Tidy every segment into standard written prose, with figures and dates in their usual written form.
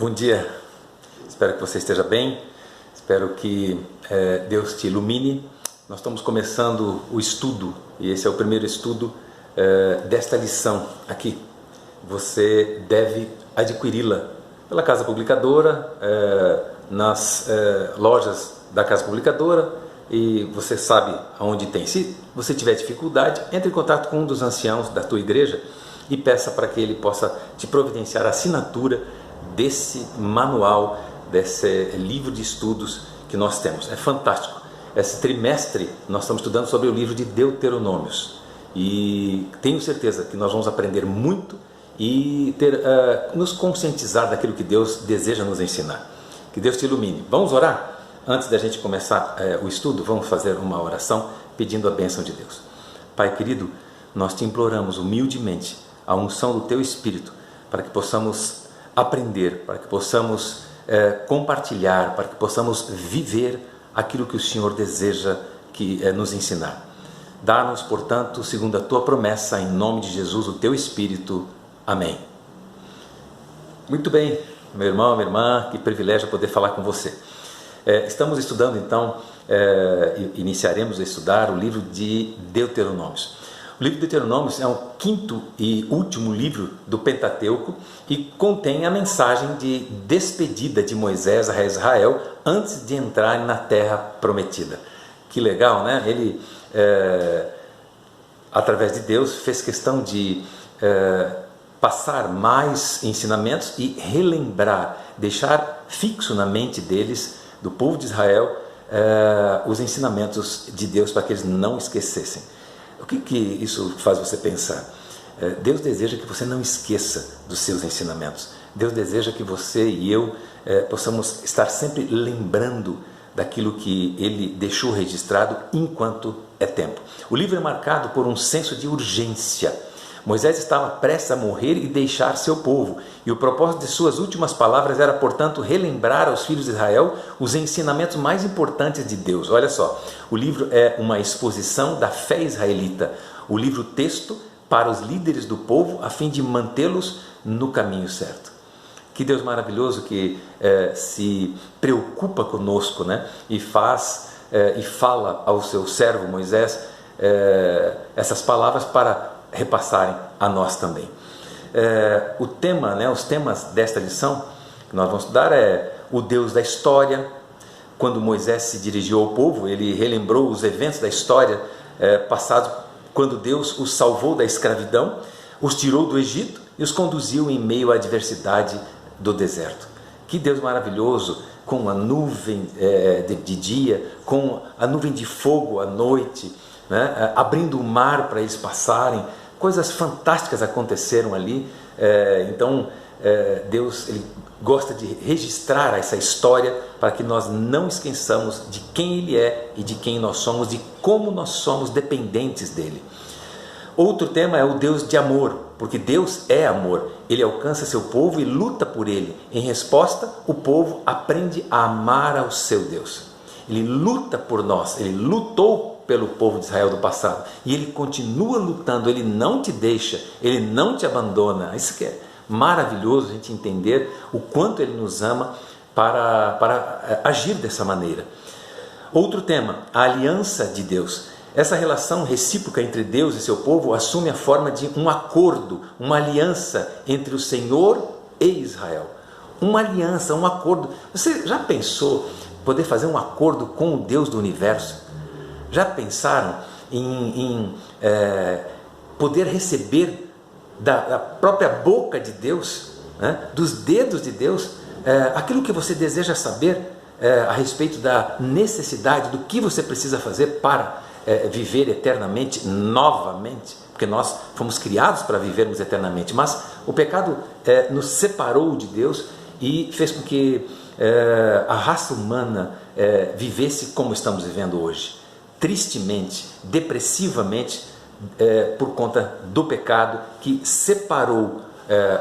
Bom dia, espero que você esteja bem, espero que Deus te ilumine. Nós estamos começando o estudo, e esse é o primeiro estudo desta lição aqui. Você deve adquiri-la pela Casa Publicadora, nas lojas da Casa Publicadora, e você sabe aonde tem. Se você tiver dificuldade, entre em contato com um dos anciãos da tua igreja e peça para que ele possa te providenciar a assinatura desse manual, desse livro de estudos que nós temos. É fantástico. Esse trimestre nós estamos estudando sobre o livro de Deuteronômios e tenho certeza que nós vamos aprender muito e nos conscientizar daquilo que Deus deseja nos ensinar. Que Deus te ilumine. Vamos orar? Antes da gente começar o estudo, vamos fazer uma oração pedindo a bênção de Deus. Pai querido, nós te imploramos humildemente a unção do Teu Espírito para que possamos aprender, para que possamos compartilhar, para que possamos viver aquilo que o Senhor deseja nos ensinar. Dá-nos, portanto, segundo a Tua promessa, em nome de Jesus, o Teu Espírito. Amém. Muito bem, meu irmão, minha irmã, que privilégio poder falar com você. Estamos estudando então, iniciaremos a estudar o livro de Deuteronômios. O livro de Deuteronômios é o quinto e último livro do Pentateuco e contém a mensagem de despedida de Moisés a Israel antes de entrar na terra prometida. Que legal, né? Ele, através de Deus, fez questão de passar mais ensinamentos e relembrar, deixar fixo na mente deles, do povo de Israel, os ensinamentos de Deus para que eles não esquecessem. O que isso faz você pensar? Deus deseja que você não esqueça dos seus ensinamentos. Deus deseja que você e eu possamos estar sempre lembrando daquilo que Ele deixou registrado enquanto é tempo. O livro é marcado por um senso de urgência. Moisés estava prestes a morrer e deixar seu povo, e o propósito de suas últimas palavras era, portanto, relembrar aos filhos de Israel os ensinamentos mais importantes de Deus. Olha só, o livro é uma exposição da fé israelita, o livro texto para os líderes do povo, a fim de mantê-los no caminho certo. Que Deus maravilhoso que se preocupa conosco, né? E fala ao seu servo Moisés essas palavras para repassarem a nós também. O tema, os temas desta lição que nós vamos estudar é o Deus da história. Quando Moisés se dirigiu ao povo, ele relembrou os eventos da história passados, quando Deus os salvou da escravidão, os tirou do Egito e os conduziu em meio à adversidade do deserto. Que Deus maravilhoso, com a nuvem de dia, com a nuvem de fogo à noite, né? Abrindo o mar para eles passarem. Coisas fantásticas aconteceram ali. Então Deus ele gosta de registrar essa história para que nós não esqueçamos de quem Ele é e de quem nós somos, de como nós somos dependentes dEle. Outro tema é o Deus de amor, porque Deus é amor. Ele alcança seu povo e luta por ele. Em resposta, o povo aprende a amar ao seu Deus. Ele luta por nós, ele lutou pelo povo de Israel do passado e ele continua lutando, ele não te deixa, ele não te abandona. Isso que é maravilhoso a gente entender o quanto ele nos ama para agir dessa maneira. Outro tema, a aliança de Deus. Essa relação recíproca entre Deus e seu povo assume a forma de um acordo, uma aliança entre o Senhor e Israel. Uma aliança, um acordo. Você já pensou poder fazer um acordo com o Deus do universo? Já pensaram em poder receber da própria boca de Deus, né, dos dedos de Deus, aquilo que você deseja saber a respeito da necessidade, do que você precisa fazer para viver eternamente, novamente? Porque nós fomos criados para vivermos eternamente, mas o pecado nos separou de Deus e fez com que a raça humana vivesse como estamos vivendo hoje. Tristemente, depressivamente, por conta do pecado que separou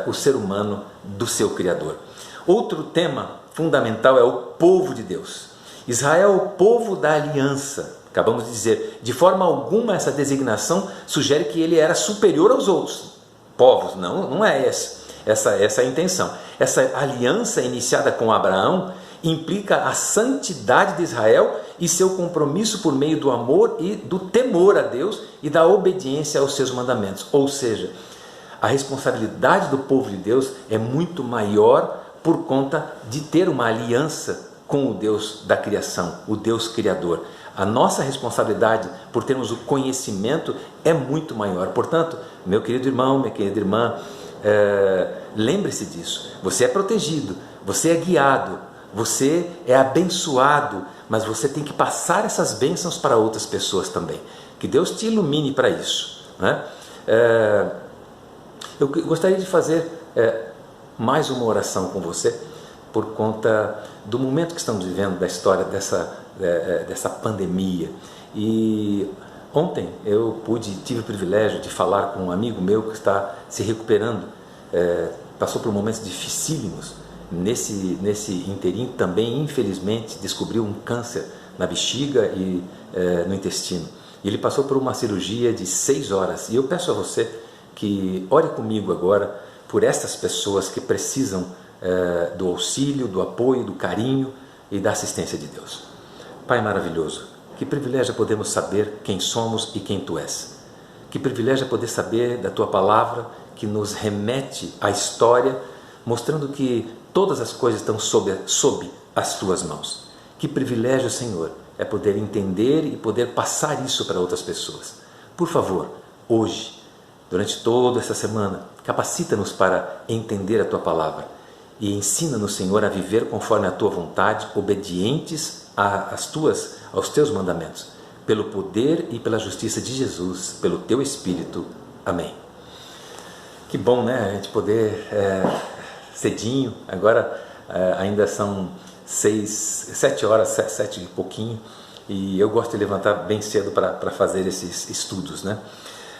o ser humano do seu Criador. Outro tema fundamental é o povo de Deus. Israel é o povo da aliança. Acabamos de dizer, de forma alguma essa designação sugere que ele era superior aos outros povos. Não é essa. Essa é a intenção. Essa aliança iniciada com Abraão implica a santidade de Israel e seu compromisso por meio do amor e do temor a Deus e da obediência aos seus mandamentos. Ou seja, a responsabilidade do povo de Deus é muito maior por conta de ter uma aliança com o Deus da criação, o Deus Criador. A nossa responsabilidade por termos o conhecimento é muito maior. Portanto, meu querido irmão, minha querida irmã, lembre-se disso. Você é protegido, você é guiado, você é abençoado, mas você tem que passar essas bênçãos para outras pessoas também. Que Deus te ilumine para isso, né? Eu gostaria de fazer mais uma oração com você por conta do momento que estamos vivendo, da história dessa pandemia. E ontem eu tive o privilégio de falar com um amigo meu que está se recuperando, passou por momentos dificílimos. Nesse interim também, infelizmente, descobriu um câncer na bexiga e no intestino. E ele passou por uma cirurgia de 6 horas. E eu peço a você que ore comigo agora por essas pessoas que precisam do auxílio, do apoio, do carinho e da assistência de Deus. Pai maravilhoso, que privilégio podemos saber quem somos e quem Tu és. Que privilégio poder saber da Tua palavra que nos remete à história, mostrando que todas as coisas estão sob as Tuas mãos. Que privilégio, Senhor, é poder entender e poder passar isso para outras pessoas. Por favor, hoje, durante toda essa semana, capacita-nos para entender a Tua palavra e ensina-nos, Senhor, a viver conforme a Tua vontade, obedientes aos Teus mandamentos, pelo poder e pela justiça de Jesus, pelo Teu Espírito. Amém. Que bom, né? A gente poder cedinho, agora ainda são 7 horas, 7 e pouquinho, e eu gosto de levantar bem cedo para fazer esses estudos, né?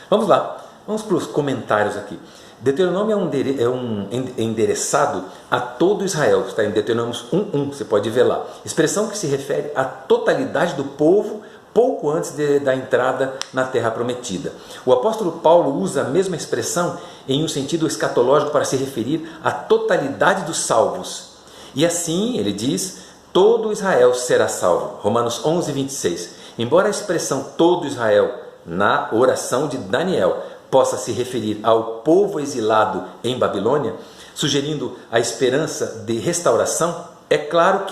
Vamos lá, vamos para os comentários aqui. Deuteronômio é um endereçado a todo Israel, está em Deuteronômio 1:1, você pode ver lá. Expressão que se refere à totalidade do povo pouco antes da entrada na terra prometida. O apóstolo Paulo usa a mesma expressão em um sentido escatológico para se referir à totalidade dos salvos. E assim, ele diz, todo Israel será salvo. Romanos 11:26. Embora a expressão todo Israel na oração de Daniel possa se referir ao povo exilado em Babilônia, sugerindo a esperança de restauração, é claro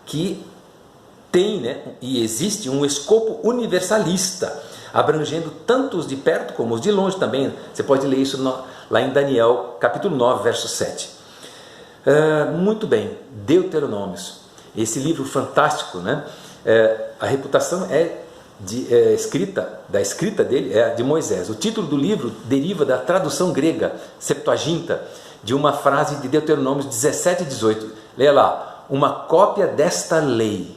que tem, né, e existe um escopo universalista, abrangendo tanto os de perto como os de longe também. Você pode ler isso lá em Daniel, capítulo 9, verso 7. Muito bem, Deuteronômios, esse livro fantástico, né? A reputação da escrita dele é de Moisés. O título do livro deriva da tradução grega, Septuaginta, de uma frase de Deuteronômios 17 e 18. Leia lá, uma cópia desta lei,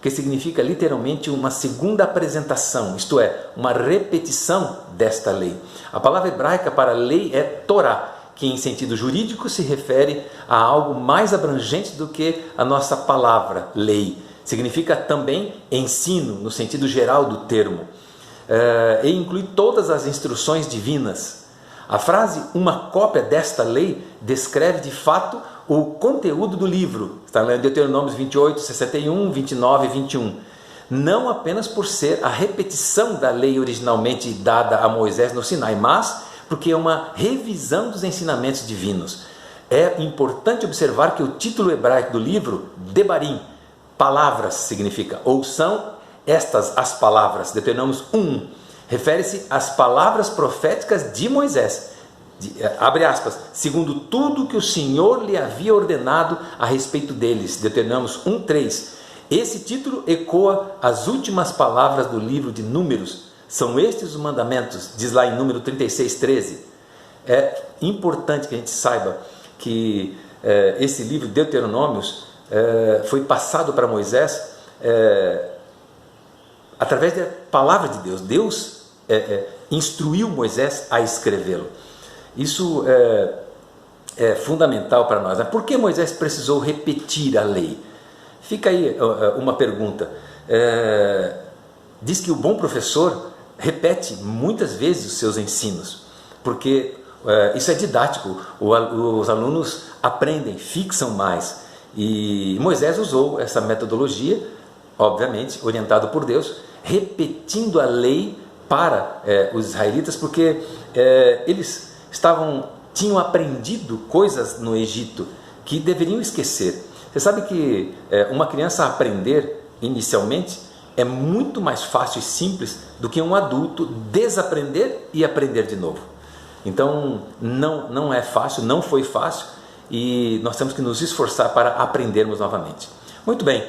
que significa literalmente uma segunda apresentação, isto é, uma repetição desta lei. A palavra hebraica para lei é Torá, que em sentido jurídico se refere a algo mais abrangente do que a nossa palavra lei. Significa também ensino, no sentido geral do termo, e inclui todas as instruções divinas. A frase, uma cópia desta lei, descreve de fato o conteúdo do livro. Está em Deuteronômio 28, 61, 29 e 21. Não apenas por ser a repetição da lei originalmente dada a Moisés no Sinai, mas porque é uma revisão dos ensinamentos divinos. É importante observar que o título hebraico do livro, Debarim, palavras significa, ou são estas as palavras, Deuteronômio 1, refere-se às palavras proféticas de Moisés, abre aspas, segundo tudo que o Senhor lhe havia ordenado a respeito deles, Deuteronômio 1:3. Esse título ecoa as últimas palavras do livro de Números. São estes os mandamentos, diz lá em Número 36:13. É importante que a gente saiba que esse livro Deuteronômios foi passado para Moisés através da palavra de Deus. Deus instruiu Moisés a escrevê-lo. Isso é fundamental para nós. Por que Moisés precisou repetir a lei? Fica aí uma pergunta. Diz que o bom professor repete muitas vezes os seus ensinos, porque Isso é didático, os alunos aprendem, fixam mais. E Moisés usou essa metodologia, obviamente orientado por Deus, repetindo a lei para os israelitas, porque eles tinham aprendido coisas no Egito que deveriam esquecer. Você sabe que uma criança aprender inicialmente é muito mais fácil e simples do que um adulto desaprender e aprender de novo. Então não é fácil, não foi fácil, e nós temos que nos esforçar para aprendermos novamente. Muito bem,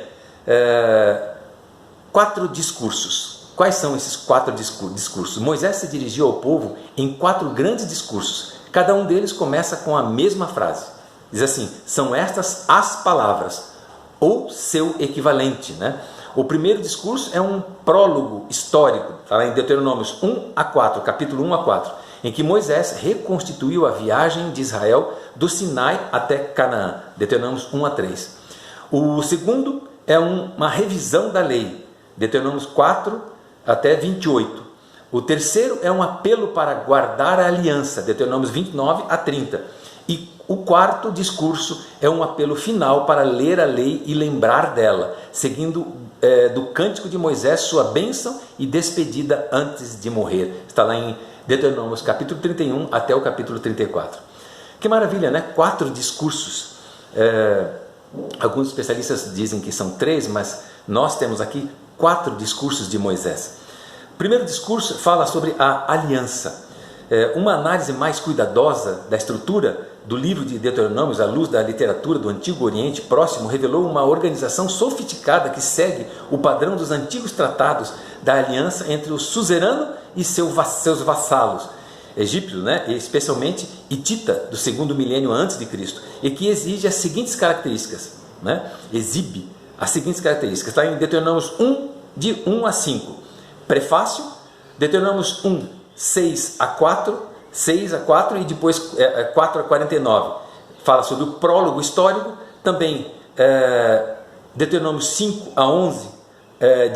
4 discursos. Quais são esses 4 discursos? Moisés se dirigiu ao povo em 4 grandes discursos. Cada um deles começa com a mesma frase. Diz assim: são estas as palavras, ou seu equivalente, né? O primeiro discurso é um prólogo histórico, está lá em Deuteronômios 1 a 4, capítulo 1 a 4, em que Moisés reconstituiu a viagem de Israel do Sinai até Canaã, Deuteronômios 1 a 3. O segundo é uma revisão da lei, Deuteronômios 4 até 28. O terceiro é um apelo para guardar a aliança, Deuteronômios 29 a 30. E o quarto discurso é um apelo final para ler a lei e lembrar dela, seguindo do cântico de Moisés, sua bênção e despedida antes de morrer. Está lá em Deuteronômios capítulo 31 até o capítulo 34. Que maravilha, né? 4 discursos. Alguns especialistas dizem que são 3, mas nós temos aqui 4 discursos de Moisés. O primeiro discurso fala sobre a aliança. Uma análise mais cuidadosa da estrutura do livro de Deuteronômios, à luz da literatura do Antigo Oriente Próximo, revelou uma organização sofisticada que segue o padrão dos antigos tratados da aliança entre o suzerano e seus vassalos egípcios, né? Especialmente hitita, do 2º milênio antes de Cristo, e que exige as seguintes características, né? Exibe as seguintes características. Está em Deuteronômios 1, de 1 a 5. Prefácio, Deuteronômios 1, 6 a 4 e depois 4 a 49. Fala sobre o prólogo histórico. Também Deuteronômios 5 a 11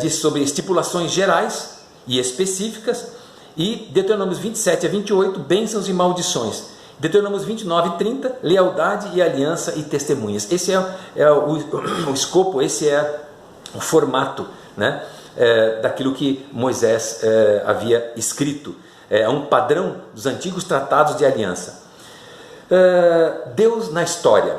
diz sobre estipulações gerais e específicas. E Deuteronômios 27 a 28, bênçãos e maldições. Deuteronômios 29 e 30, lealdade e aliança e testemunhas. Esse é o escopo, esse é o formato, né, daquilo que Moisés havia escrito. É um padrão dos antigos tratados de aliança. Deus na história.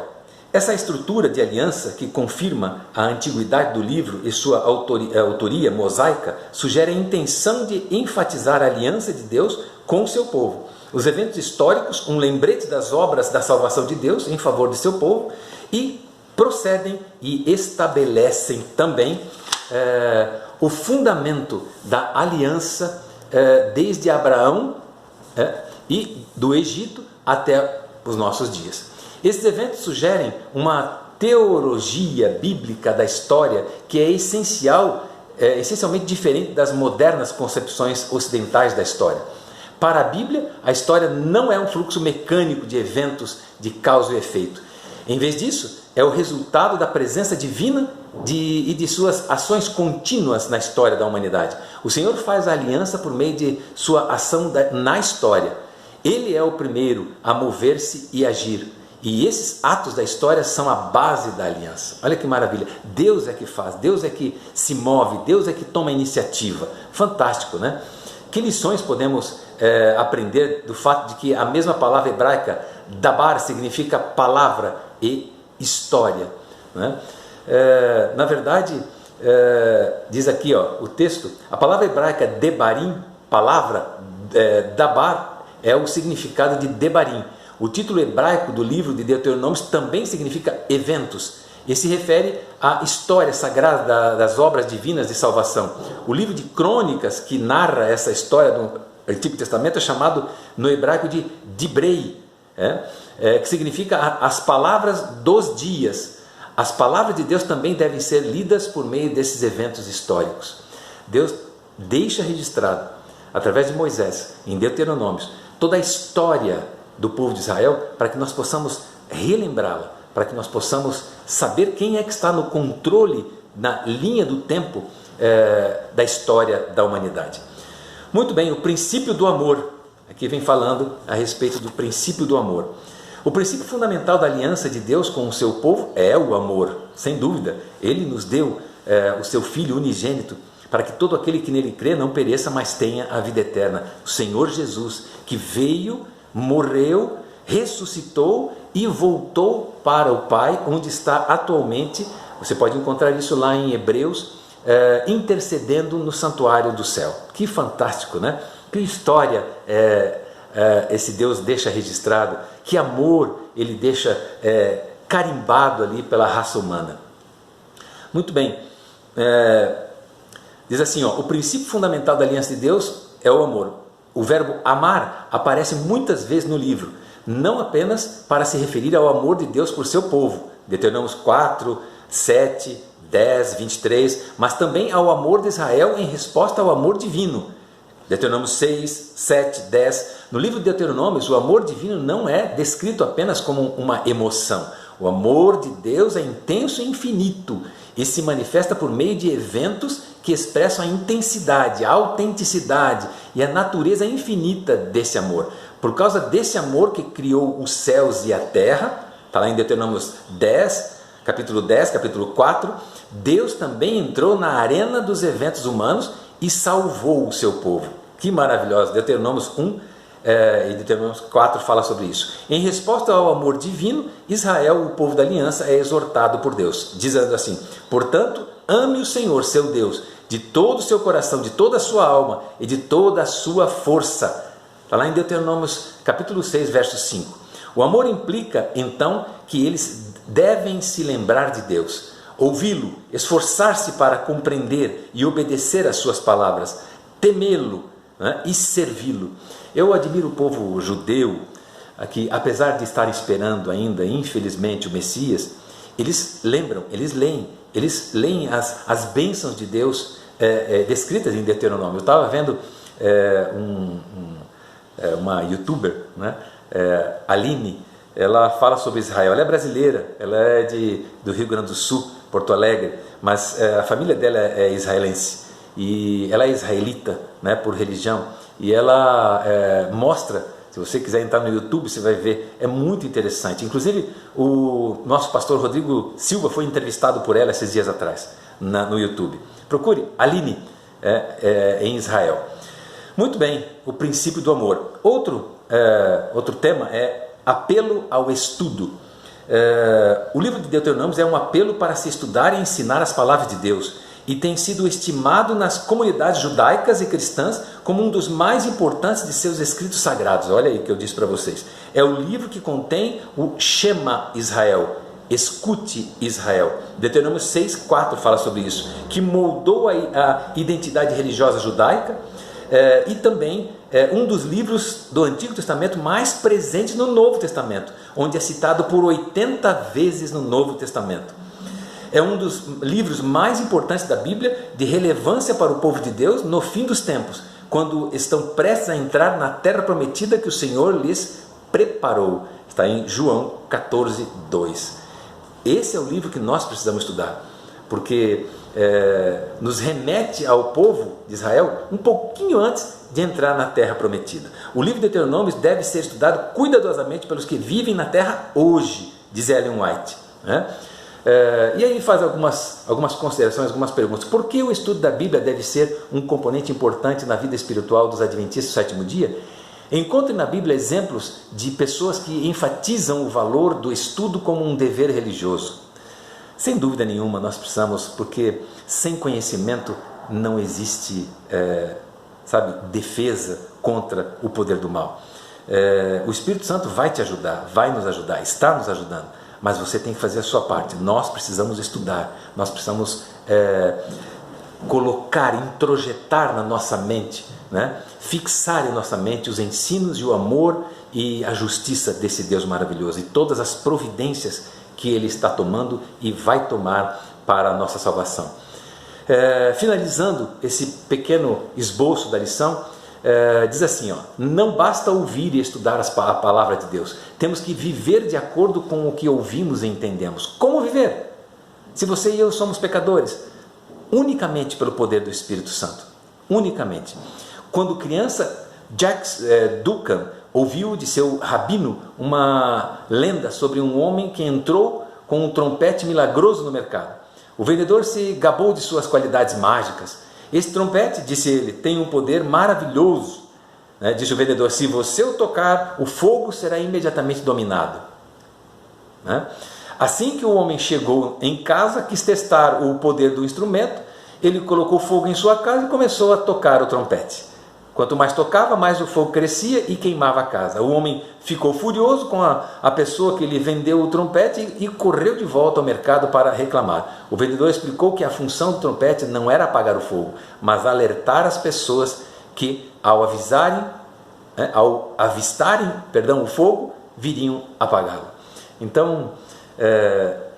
Essa estrutura de aliança, que confirma a antiguidade do livro e sua autoria mosaica, sugere a intenção de enfatizar a aliança de Deus com o seu povo. Os eventos históricos, um lembrete das obras da salvação de Deus em favor de seu povo, e procedem e estabelecem também o fundamento da aliança desde Abraão e do Egito até os nossos dias. Esses eventos sugerem uma teologia bíblica da história que é essencialmente diferente das modernas concepções ocidentais da história. Para a Bíblia, a história não é um fluxo mecânico de eventos de causa e efeito. Em vez disso, é o resultado da presença divina e de suas ações contínuas na história da humanidade. O Senhor faz a aliança por meio de sua ação na história. Ele é o primeiro a mover-se e agir. E esses atos da história são a base da aliança. Olha que maravilha. Deus é que faz, Deus é que se move, Deus é que toma a iniciativa. Fantástico, né? Que lições podemos aprender do fato de que a mesma palavra hebraica, dabar, significa palavra e história, né? Na verdade, diz aqui o texto, a palavra hebraica debarim, palavra dabar, é o significado de debarim. O título hebraico do livro de Deuteronômios também significa eventos e se refere à história sagrada das obras divinas de salvação. O livro de Crônicas, que narra essa história do Antigo Testamento, é chamado no hebraico de Dibrei, que significa as palavras dos dias. As palavras de Deus também devem ser lidas por meio desses eventos históricos. Deus deixa registrado, através de Moisés, em Deuteronômios, toda a história do povo de Israel, para que nós possamos relembrá-la, para que nós possamos saber quem é que está no controle, na linha do tempo da história da humanidade. Muito bem, o princípio do amor. aqui vem falando a respeito do princípio do amor. O princípio fundamental da aliança de Deus com o seu povo é o amor, sem dúvida. Ele nos deu o seu Filho unigênito, para que todo aquele que nele crê não pereça, mas tenha a vida eterna. O Senhor Jesus, que veio, morreu, ressuscitou e voltou para o Pai, onde está atualmente. Você pode encontrar isso lá em Hebreus, intercedendo no santuário do céu. Que fantástico, né? Que história esse Deus deixa registrado, que amor ele deixa carimbado ali pela raça humana. Muito bem, diz assim, o princípio fundamental da aliança de Deus é o amor. O verbo amar aparece muitas vezes no livro, não apenas para se referir ao amor de Deus por seu povo, Deuteronômio 4, 7, 10, 23, mas também ao amor de Israel em resposta ao amor divino, Deuteronômio 6, 7, 10. No livro de Deuteronômio, o amor divino não é descrito apenas como uma emoção. O amor de Deus é intenso e infinito e se manifesta por meio de eventos que expressam a intensidade, a autenticidade e a natureza infinita desse amor. Por causa desse amor que criou os céus e a terra, está lá em Deuteronômio 10, capítulo 10, capítulo 4, Deus também entrou na arena dos eventos humanos e salvou o seu povo. Que maravilhoso! Deuteronômio 1 e Deuteronômio 4 fala sobre isso. Em resposta ao amor divino, Israel, o povo da aliança, é exortado por Deus, dizendo assim: portanto, ame o Senhor, seu Deus, de todo o seu coração, de toda a sua alma e de toda a sua força. Está lá em Deuteronômio capítulo 6, verso 5. O amor implica, então, que eles devem se lembrar de Deus, ouvi-lo, esforçar-se para compreender e obedecer às suas palavras, temê-lo, né, e servi-lo. Eu admiro o povo judeu, que apesar de estar esperando ainda, infelizmente, o Messias, eles lembram, eles leem as bênçãos de Deus descritas em Deuteronômio. Eu estava vendo uma youtuber, né, Aline. Ela fala sobre Israel. Ela é brasileira, ela é do Rio Grande do Sul, Porto Alegre, mas a família dela é israelense e ela é israelita, né, por religião, e ela mostra, se você quiser entrar no YouTube você vai ver, é muito interessante. Inclusive o nosso pastor Rodrigo Silva foi entrevistado por ela esses dias atrás no YouTube. Procure Aline em Israel. Muito bem, o princípio do amor. Outro tema é apelo ao estudo. O livro de Deuteronômio é um apelo para se estudar e ensinar as palavras de Deus, e tem sido estimado nas comunidades judaicas e cristãs como um dos mais importantes de seus escritos sagrados. Olha aí que eu disse para vocês. É o livro que contém o Shema Israel, escute Israel. Deuteronômio 6,4 fala sobre isso, que moldou a identidade religiosa judaica, e também um dos livros do Antigo Testamento mais presentes no Novo Testamento, onde é citado por 80 vezes no Novo Testamento. É um dos livros mais importantes da Bíblia, de relevância para o povo de Deus no fim dos tempos, quando estão prestes a entrar na terra prometida que o Senhor lhes preparou. Está em João 14, 2. Esse é o livro que nós precisamos estudar, porque nos remete ao povo de Israel um pouquinho antes de entrar na terra prometida. O livro de Deuteronômio deve ser estudado cuidadosamente pelos que vivem na terra hoje, diz Ellen White, né? E aí faz algumas considerações, algumas perguntas. Por que o estudo da Bíblia deve ser um componente importante na vida espiritual dos adventistas do sétimo dia? Encontre na Bíblia exemplos de pessoas que enfatizam o valor do estudo como um dever religioso. Sem dúvida nenhuma nós precisamos, porque sem conhecimento não existe defesa contra o poder do mal. O Espírito Santo vai te ajudar, vai nos ajudar, está nos ajudando, mas você tem que fazer a sua parte. Nós precisamos estudar, nós precisamos colocar, introjetar na nossa mente, né? Fixar em nossa mente os ensinos e o amor e a justiça desse Deus maravilhoso e todas as providências que Ele está tomando e vai tomar para a nossa salvação. Finalizando esse pequeno esboço da lição, diz assim, não basta ouvir e estudar a palavra de Deus, temos que viver de acordo com o que ouvimos e entendemos. Como viver? Se você e eu somos pecadores, unicamente pelo poder do Espírito Santo, unicamente. Quando criança, Jacques Duncan ouviu de seu rabino uma lenda sobre um homem que entrou com um trompete milagroso no mercado. O vendedor se gabou de suas qualidades mágicas. Esse trompete, disse ele, tem um poder maravilhoso. Disse o vendedor, se você o tocar, o fogo será imediatamente dominado. Assim que o homem chegou em casa, quis testar o poder do instrumento, ele colocou fogo em sua casa e começou a tocar o trompete. Quanto mais tocava, mais o fogo crescia e queimava a casa. O homem ficou furioso com a pessoa que lhe vendeu o trompete e correu de volta ao mercado para reclamar. O vendedor explicou que a função do trompete não era apagar o fogo, mas alertar as pessoas que, ao avistarem o fogo, viriam apagá-lo. Então,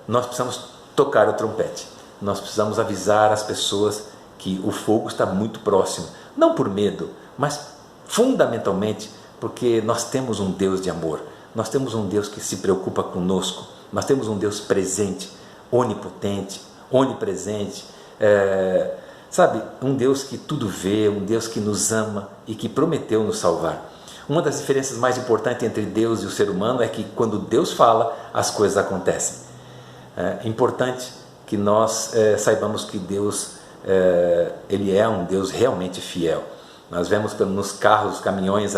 nós precisamos tocar o trompete. Nós precisamos avisar as pessoas que o fogo está muito próximo. Não por medo, mas fundamentalmente porque nós temos um Deus de amor. Nós temos um Deus que se preocupa conosco. Nós temos um Deus presente, onipotente, onipresente. Um Deus que tudo vê, um Deus que nos ama e que prometeu nos salvar. Uma das diferenças mais importantes entre Deus e o ser humano é que quando Deus fala, as coisas acontecem. É importante que nós saibamos que Deus ele é um Deus realmente fiel. Nós vemos nos carros, caminhões,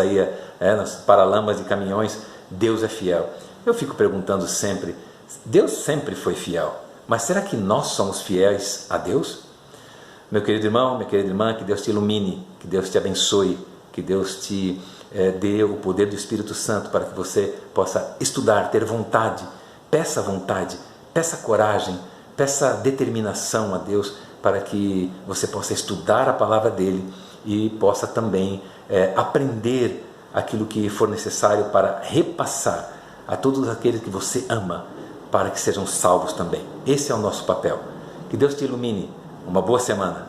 nas paralamas de caminhões, Deus é fiel. Eu fico perguntando sempre, Deus sempre foi fiel, mas será que nós somos fiéis a Deus? Meu querido irmão, minha querida irmã, que Deus te ilumine, que Deus te abençoe, que Deus te dê o poder do Espírito Santo para que você possa estudar, ter vontade, peça coragem, peça determinação a Deus para que você possa estudar a palavra dele e possa também aprender aquilo que for necessário para repassar a todos aqueles que você ama, para que sejam salvos também. Esse é o nosso papel. Que Deus te ilumine. Uma boa semana.